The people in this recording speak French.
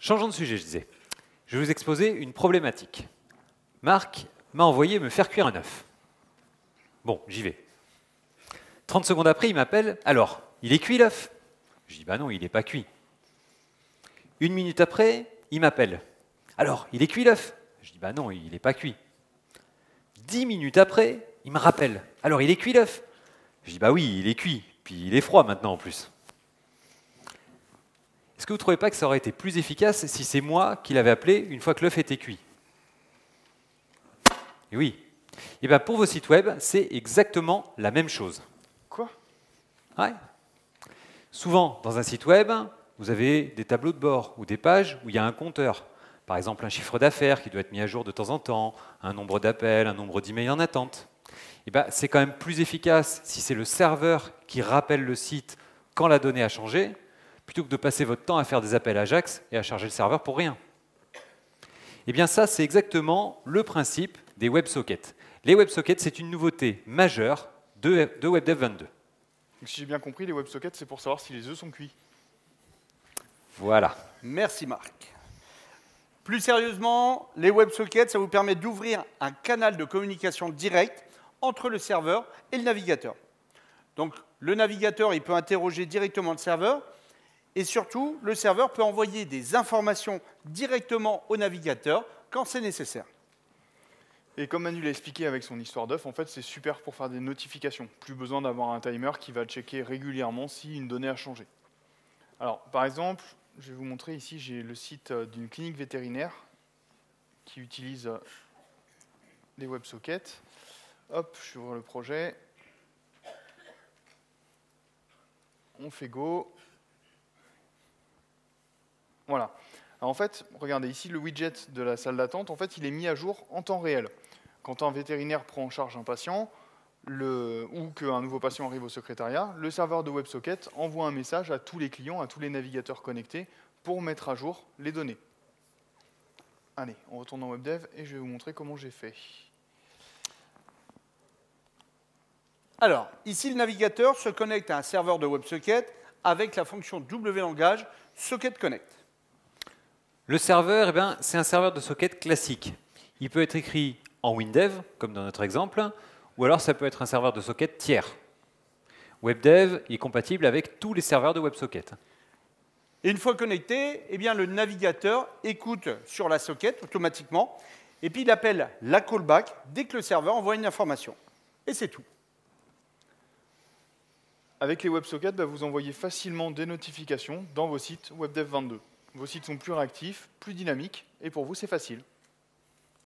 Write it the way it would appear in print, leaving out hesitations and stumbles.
Changeons de sujet, je disais. Je vais vous exposer une problématique. Marc m'a envoyé me faire cuire un œuf. Bon, j'y vais. 30 secondes après, il m'appelle. Alors, il est cuit l'œuf? Je dis, bah non, il n'est pas cuit. 1 minute après, il m'appelle. Alors, il est cuit l'œuf? Je dis, bah non, il n'est pas cuit. 10 minutes après, il me rappelle. Alors, il est cuit l'œuf? Je dis, bah oui, il est cuit. Puis il est froid maintenant en plus. Est-ce que vous ne trouvez pas que ça aurait été plus efficace si c'est moi qui l'avais appelé une fois que l'œuf était cuit? Et oui. Et bien pour vos sites web, c'est exactement la même chose. Quoi? Ouais. Souvent, dans un site web, vous avez des tableaux de bord ou des pages où il y a un compteur. Par exemple, un chiffre d'affaires qui doit être mis à jour de temps en temps, un nombre d'appels, un nombre d'emails en attente. Et ben, c'est quand même plus efficace si c'est le serveur qui rappelle le site quand la donnée a changé, plutôt que de passer votre temps à faire des appels Ajax et à charger le serveur pour rien. Et bien ça, c'est exactement le principe des WebSockets. Les WebSockets, c'est une nouveauté majeure de WebDev 22. Donc, si j'ai bien compris, les WebSockets, c'est pour savoir si les œufs sont cuits. Voilà. Merci Marc. Plus sérieusement, les WebSockets, ça vous permet d'ouvrir un canal de communication direct entre le serveur et le navigateur. Donc le navigateur, il peut interroger directement le serveur et surtout, le serveur peut envoyer des informations directement au navigateur quand c'est nécessaire. Et comme Manu l'a expliqué avec son histoire d'œuf, en fait, c'est super pour faire des notifications. Plus besoin d'avoir un timer qui va checker régulièrement si une donnée a changé. Alors, par exemple, je vais vous montrer ici, j'ai le site d'une clinique vétérinaire qui utilise les WebSockets. Hop, j'ouvre le projet. On fait go. Voilà. Alors en fait, regardez ici le widget de la salle d'attente, en fait, il est mis à jour en temps réel. Quand un vétérinaire prend en charge un patient, ou qu'un nouveau patient arrive au secrétariat, le serveur de WebSocket envoie un message à tous les clients, à tous les navigateurs connectés, pour mettre à jour les données. Allez, on retourne dans WebDev et je vais vous montrer comment j'ai fait. Alors, ici, le navigateur se connecte à un serveur de WebSocket avec la fonction wlangage Socket Connect. Le serveur, eh ben, c'est un serveur de socket classique. Il peut être écrit en WinDev, comme dans notre exemple, ou alors ça peut être un serveur de socket tiers. WebDev est compatible avec tous les serveurs de WebSocket. Et une fois connecté, eh bien, le navigateur écoute sur la socket automatiquement, et puis il appelle la callback dès que le serveur envoie une information. Et c'est tout. Avec les WebSockets, vous envoyez facilement des notifications dans vos sites WebDev 22. Vos sites sont plus réactifs, plus dynamiques, et pour vous, c'est facile.